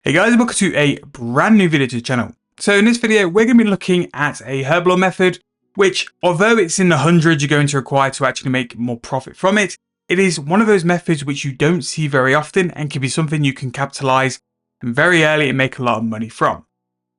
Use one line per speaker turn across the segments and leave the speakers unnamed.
Hey guys, welcome to a brand new video to the channel. So in this video, we're going to be looking at a Herblore method, which although it's in the hundreds you're going to require to actually make more profit from it, it is one of those methods which you don't see very often and can be something you can capitalize very early and make a lot of money from.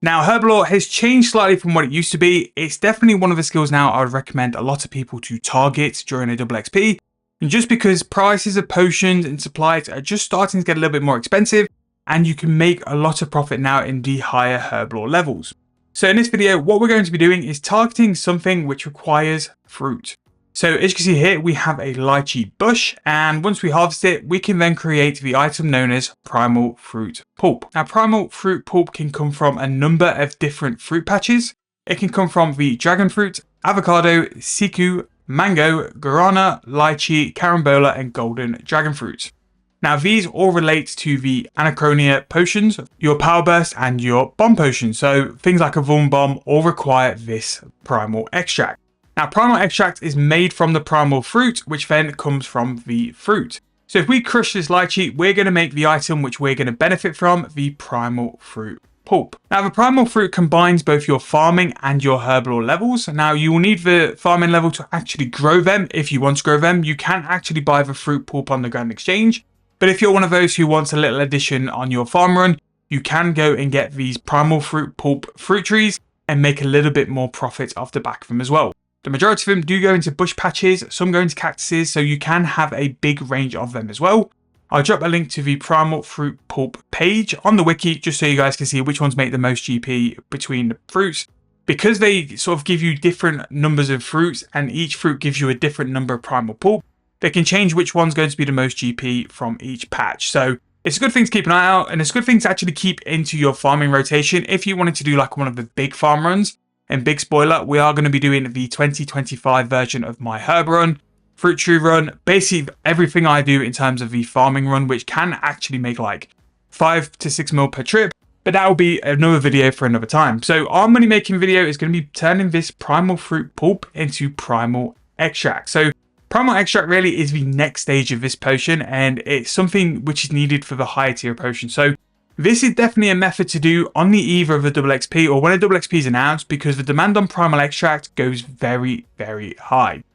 Now, Herblore has changed slightly from what it used to be. It's definitely one of the skills now I would recommend a lot of people to target during a double XP. And just because prices of potions and supplies are just starting to get a little bit more expensive, and you can make a lot of profit now in the higher Herblore levels. So in this video, what we're going to be doing is targeting something which requires fruit. So as you can see here, we have a lychee bush, and once we harvest it, we can then create the item known as primal fruit pulp. Now, primal fruit pulp can come from a number of different fruit patches. It can come from the dragon fruit, avocado, siku, mango, guarana, lychee, carambola, and golden dragon fruit. Now, these all relate to the Anachronia potions, your power burst, and your bomb potion. So things like a Vuln bomb all require this primal extract. Now, primal extract is made from the primal fruit, which then comes from the fruit. So if we crush this lychee, we're going to make the item which we're going to benefit from, the primal fruit pulp. Now, the primal fruit combines both your farming and your Herblore levels. Now, you will need the farming level to actually grow them. If you want to grow them, you can actually buy the fruit pulp on the Grand Exchange. But if you're one of those who wants a little addition on your farm run, you can go and get these primal fruit pulp fruit trees and make a little bit more profit off the back of them as well. The majority of them do go into bush patches, some go into cactuses, so you can have a big range of them as well. I'll drop a link to the primal fruit pulp page on the wiki just so you guys can see which ones make the most GP between the fruits. Because they sort of give you different numbers of fruits and each fruit gives you a different number of primal pulp, they can change which one's going to be the most GP from each patch. So it's a good thing to keep an eye out, and it's a good thing to actually keep into your farming rotation. If you wanted to do like one of the big farm runs, and big spoiler, we are going to be doing the 2025 version of my herb run, fruit tree run, basically everything I do in terms of the farming run, which can actually make like 5 to 6 mil per trip. But that will be another video for another time. So our money making video is going to be turning this primal fruit pulp into primal extract. So primal extract really is the next stage of this potion, and it's something which is needed for the higher tier potion. So this is definitely a method to do on the eve of a double XP or when a double XP is announced, because the demand on primal extract goes very, very high.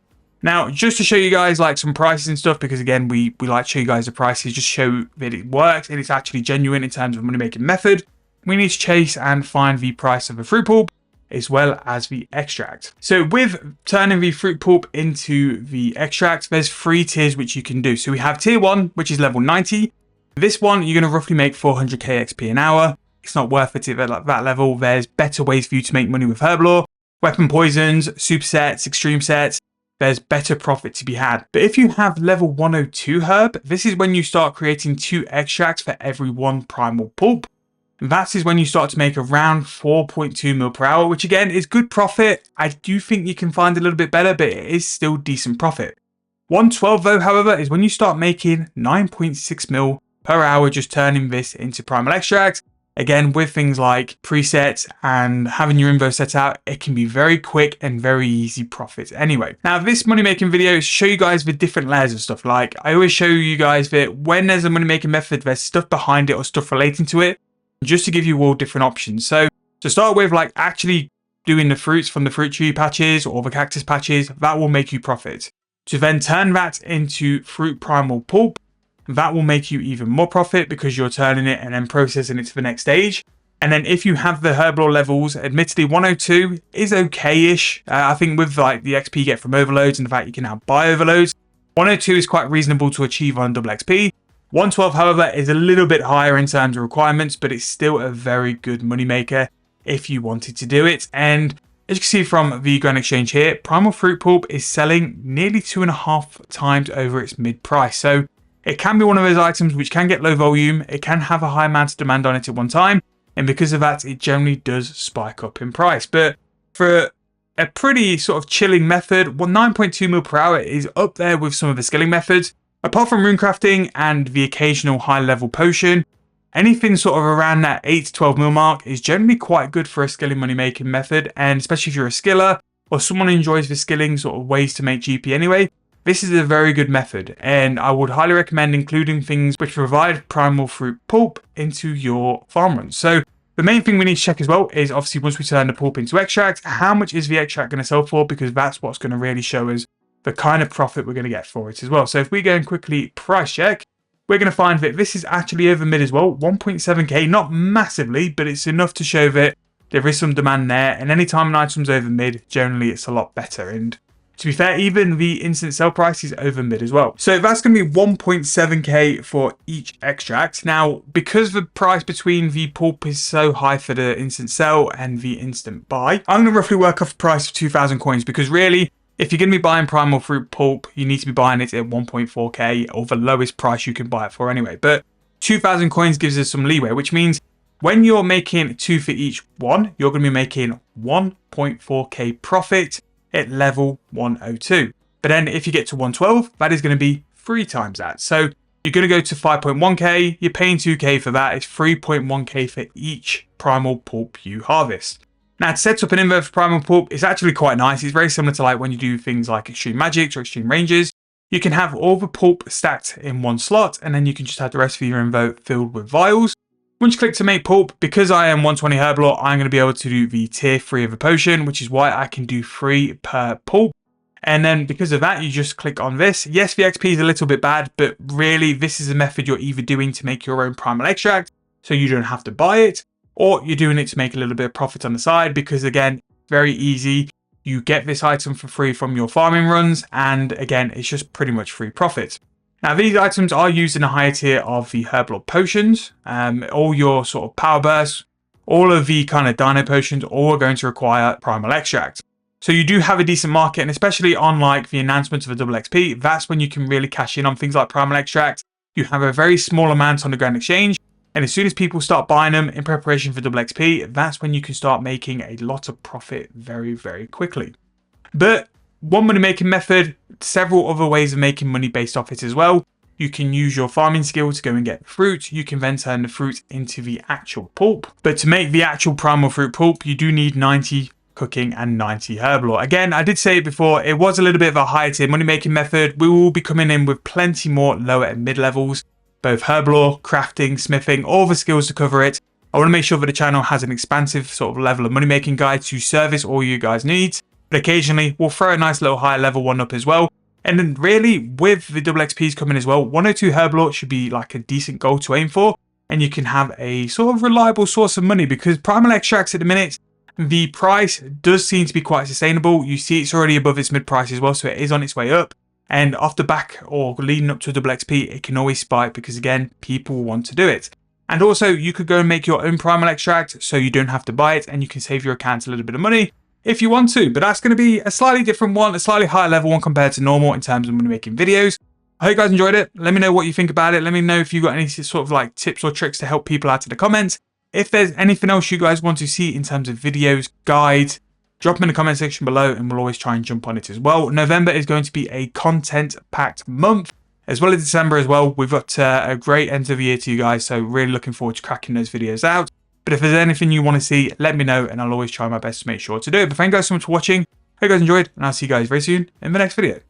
Now, just to show you guys like some prices and stuff, because again, we like to show you guys the prices, just show that it works and it's actually genuine in terms of money making method. We need to chase and find the price of the fruit pulp, as well as the extract. So with turning the fruit pulp into the extract, there's 3 tiers which you can do. So we have tier 1, which is level 90. This one, you're going to roughly make 400k XP an hour. It's not worth it at that level. There's better ways for you to make money with Herblore. Weapon poisons, supersets, extreme sets. There's better profit to be had. But if you have level 102 herb, this is when you start creating 2 extracts for every 1 primal pulp. That is when you start to make around 4.2 mil per hour, which again is good profit. I do think you can find a little bit better, but it is still decent profit. 112 though, however, is when you start making 9.6 mil per hour just turning this into primal extract. Again, with things like presets and having your info set out, it can be very quick and very easy profit anyway. Now, this money making video is to show you guys the different layers of stuff. Like I always show you guys that when there's a money making method, there's stuff behind it or stuff relating to it, just to give you all different options. So to start with, like actually doing the fruits from the fruit tree patches or the cactus patches, that will make you profit. To then turn that into fruit primal pulp, that will make you even more profit because you're turning it and then processing it to the next stage. And then if you have the Herblore levels, admittedly 102 is okay-ish. I think with like the XP you get from overloads and the fact you can now buy overloads, 102 is quite reasonable to achieve on double XP. 112, however, is a little bit higher in terms of requirements, but it's still a very good moneymaker if you wanted to do it. And as you can see from the Grand Exchange here, primal fruit pulp is selling nearly 2.5 times over its mid price. So it can be one of those items which can get low volume, it can have a high amount of demand on it at one time, and because of that, it generally does spike up in price. But for a pretty sort of chilling method, 9.2 mil per hour is up there with some of the skilling methods. Apart from runecrafting and the occasional high level potion, anything sort of around that 8 to 12 mil mark is generally quite good for a skilling money making method. And especially if you're a skiller or someone who enjoys the skilling sort of ways to make GP anyway, this is a very good method, and I would highly recommend including things which provide primal fruit pulp into your farm runs. So the main thing we need to check as well is obviously once we turn the pulp into extract, how much is the extract going to sell for, because that's what's going to really show us the kind of profit we're going to get for it as well. So if we go and quickly price check, we're going to find that this is actually over mid as well, 1.7k, not massively, but it's enough to show that there is some demand there, and anytime an item's over mid, generally it's a lot better. And to be fair, even the instant sell price is over mid as well. So that's going to be 1.7k for each extract. Now, because the price between the pulp is so high for the instant sell and the instant buy, I'm going to roughly work off a price of 2,000 coins, because really, if you're going to be buying primal fruit pulp, you need to be buying it at 1.4k, or the lowest price you can buy it for anyway. But 2,000 coins gives us some leeway, which means when you're making 2 for each one, you're going to be making 1.4k profit at level 102. But then if you get to 112, that is going to be 3 times that. So you're going to go to 5.1k, you're paying 2k for that, it's 3.1k for each primal pulp you harvest. Now, to set up an invert for primal pulp, it's actually quite nice. It's very similar to like when you do things like extreme magics or extreme ranges. You can have all the pulp stacked in one slot, and then you can just have the rest of your invert filled with vials. Once you click to make pulp, because I am 120 Herblore, I'm going to be able to do the tier 3 of a potion, which is why I can do 3 per pulp. And then because of that, you just click on this. Yes, the XP is a little bit bad, but really this is a method you're either doing to make your own primal extract, so you don't have to buy it, or you're doing it to make a little bit of profit on the side, because again, very easy. You get this item for free from your farming runs, and again, it's just pretty much free profit. Now, these items are used in a higher tier of the Herblore potions. All your sort of power bursts, all of the kind of dino potions, all are going to require primal extract. So you do have a decent market, and especially on like the announcement of a double XP, that's when you can really cash in on things like primal extract. You have a very small amount on the Grand Exchange, and as soon as people start buying them in preparation for double XP, that's when you can start making a lot of profit very, very quickly. But one money making method, several other ways of making money based off it as well. You can use your farming skill to go and get the fruit. You can then turn the fruit into the actual pulp. But to make the actual primal fruit pulp, you do need 90 cooking and 90 Herblore. Again, I did say it before, it was a little bit of a higher tier money making method. We will be coming in with plenty more lower and mid levels, both Herblore, crafting, smithing, all the skills to cover it. I want to make sure that the channel has an expansive sort of level of money making guide to service all you guys' needs. But occasionally we'll throw a nice little higher level one up as well. And then really with the double XPs coming as well, 102 Herblore should be like a decent goal to aim for. And you can have a sort of reliable source of money, because primal extracts at the minute, the price does seem to be quite sustainable. You see it's already above its mid price as well, so it is on its way up. And off the back or leading up to a double XP, it can always spike, because again, people want to do it. And also you could go and make your own primal extract so you don't have to buy it, and you can save your account a little bit of money if you want to. But that's going to be a slightly different one, a slightly higher level one compared to normal in terms of money making videos. I hope you guys enjoyed it. Let me know what you think about it. Let me know if you've got any sort of like tips or tricks to help people out in the comments. If there's anything else you guys want to see in terms of videos, guides, drop them in the comment section below, and we'll always try and jump on it as well. November is going to be a content-packed month, as well as December as well. We've got a great end of the year to you guys, so really looking forward to cracking those videos out. But if there's anything you want to see, let me know, and I'll always try my best to make sure to do it. But thank you guys so much for watching. Hope you guys enjoyed, and I'll see you guys very soon in the next video.